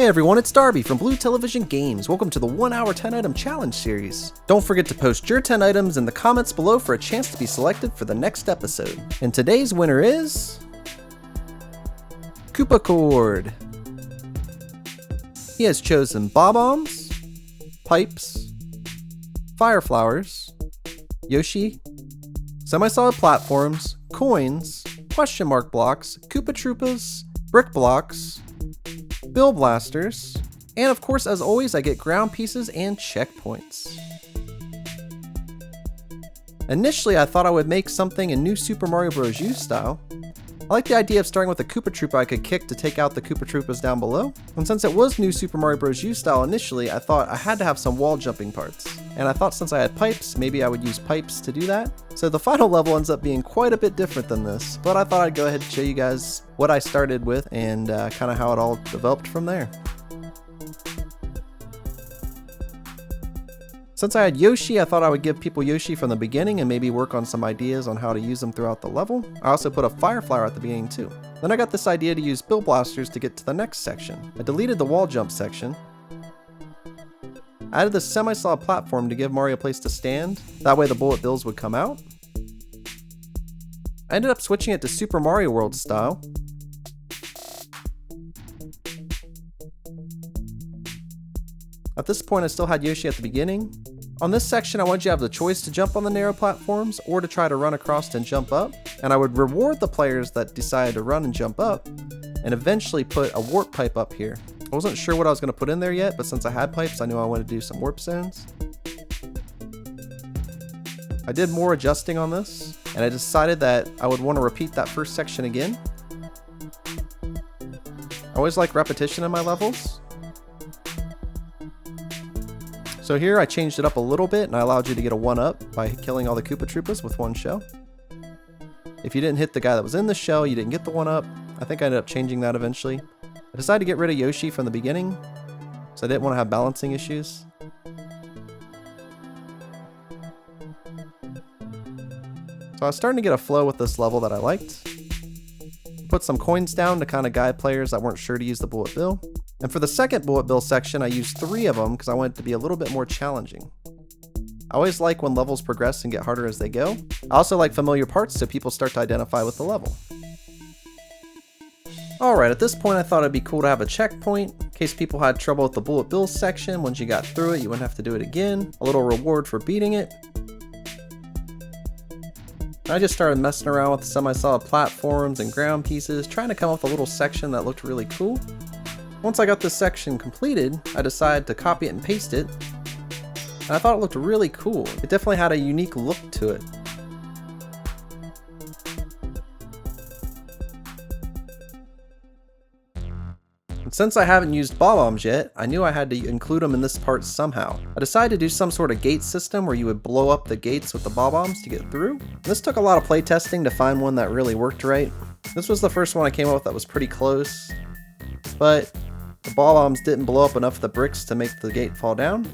Hey everyone, it's Darby from Blue Television Games. Welcome to the 1 hour 10 item challenge series. Don't forget to post your 10 items in the comments below for a chance to be selected for the next episode. And today's winner is... Koopa Cord. He has chosen Bob-ombs, Pipes, Fire Flowers, Yoshi, Semi-Solid Platforms, Coins, Question Mark Blocks, Koopa Troopas, Brick Blocks, Bill Blasters, and of course, as always, I get ground pieces and checkpoints. Initially, I thought I would make something in New Super Mario Bros. U style. I like the idea of starting with a Koopa Troopa I could kick to take out the Koopa Troopas down below. And since it was New Super Mario Bros. U style initially, I thought I had to have some wall jumping parts. And I thought since I had pipes, maybe I would use pipes to do that. So the final level ends up being quite a bit different than this, but I thought I'd go ahead and show you guys what I started with and kind of how it all developed from there. Since I had Yoshi, I thought I would give people Yoshi from the beginning and maybe work on some ideas on how to use them throughout the level. I also put a Fire Flower at the beginning too. Then I got this idea to use Bill Blasters to get to the next section. I deleted the wall jump section. I added the semi-solid platform to give Mario a place to stand. That way the bullet bills would come out. I ended up switching it to Super Mario World style. At this point I still had Yoshi at the beginning. On this section I wanted you to have the choice to jump on the narrow platforms or to try to run across and jump up. And I would reward the players that decided to run and jump up and eventually put a warp pipe up here. I wasn't sure what I was going to put in there yet, but since I had pipes I knew I wanted to do some warp zones. I did more adjusting on this and I decided that I would want to repeat that first section again. I always like repetition in my levels. So here I changed it up a little bit and I allowed you to get a 1-up by killing all the Koopa Troopas with one shell. If you didn't hit the guy that was in the shell, you didn't get the 1-up. I think I ended up changing that eventually. I decided to get rid of Yoshi from the beginning, so I didn't want to have balancing issues. So I was starting to get a flow with this level that I liked. Put some coins down to kind of guide players that weren't sure to use the bullet bill. And for the second bullet bill section, I used 3 of them because I wanted it to be a little bit more challenging. I always like when levels progress and get harder as they go. I also like familiar parts so people start to identify with the level. Alright, at this point I thought it'd be cool to have a checkpoint in case people had trouble with the bullet bill section. Once you got through it, you wouldn't have to do it again. A little reward for beating it. I just started messing around with semi-solid platforms and ground pieces, trying to come up with a little section that looked really cool. Once I got this section completed, I decided to copy it and paste it, and I thought it looked really cool. It definitely had a unique look to it. And since I haven't used Bob-ombs yet, I knew I had to include them in this part somehow. I decided to do some sort of gate system where you would blow up the gates with the Bob-ombs to get through. This took a lot of play testing to find one that really worked right. This was the first one I came up with that was pretty close, but the Bob-ombs didn't blow up enough of the bricks to make the gate fall down.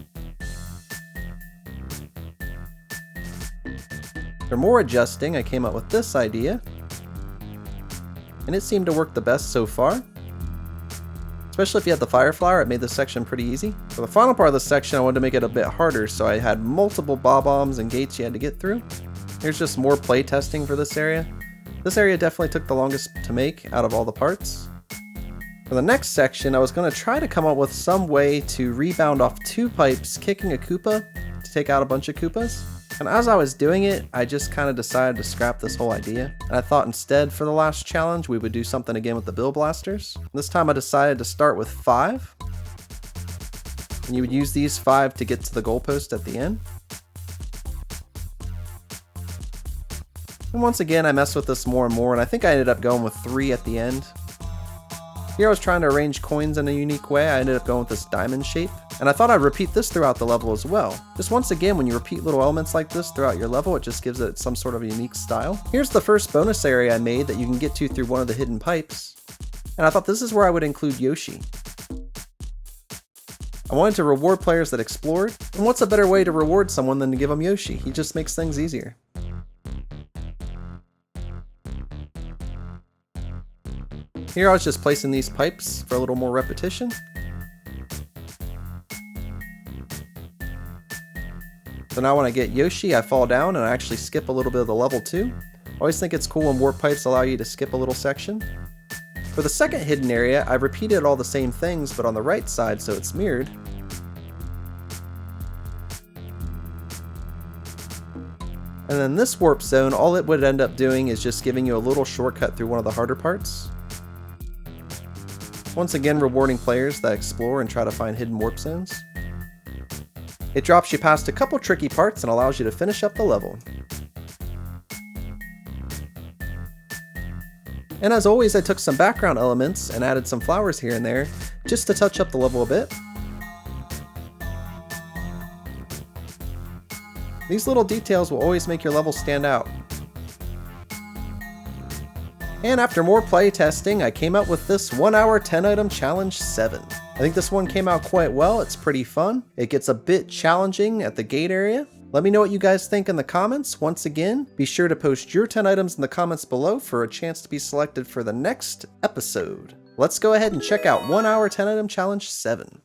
For more adjusting, I came up with this idea, and it seemed to work the best so far. Especially if you had the Fire Flower, it made this section pretty easy. For the final part of the section, I wanted to make it a bit harder, so I had multiple Bob-ombs and gates you had to get through. Here's just more play testing for this area. This area definitely took the longest to make out of all the parts. For the next section, I was going to try to come up with some way to rebound off 2 pipes, kicking a Koopa to take out a bunch of Koopas. And as I was doing it, I just kind of decided to scrap this whole idea. And I thought instead for the last challenge, we would do something again with the Bill Blasters. This time I decided to start with 5. And you would use these 5 to get to the goalpost at the end. And once again, I messed with this more and more, and I think I ended up going with 3 at the end. Here I was trying to arrange coins in a unique way. I ended up going with this diamond shape. And I thought I'd repeat this throughout the level as well. Just once again, when you repeat little elements like this throughout your level, it just gives it some sort of a unique style. Here's the first bonus area I made that you can get to through one of the hidden pipes. And I thought this is where I would include Yoshi. I wanted to reward players that explored. And what's a better way to reward someone than to give them Yoshi? He just makes things easier. Here I was just placing these pipes for a little more repetition. So now when I get Yoshi, I fall down and I actually skip a little bit of the level too. I always think it's cool when warp pipes allow you to skip a little section. For the second hidden area, I've repeated all the same things, but on the right side so it's mirrored. And then this warp zone, all it would end up doing is just giving you a little shortcut through one of the harder parts. Once again, rewarding players that explore and try to find hidden warp zones. It drops you past a couple tricky parts and allows you to finish up the level. And as always, I took some background elements and added some flowers here and there, just to touch up the level a bit. These little details will always make your level stand out. And after more play testing, I came out with this 1 hour 10 item challenge 7. I think this one came out quite well. It's pretty fun. It gets a bit challenging at the gate area. Let me know what you guys think in the comments. Once again, be sure to post your 10 items in the comments below for a chance to be selected for the next episode. Let's go ahead and check out 1 hour 10 item challenge 7.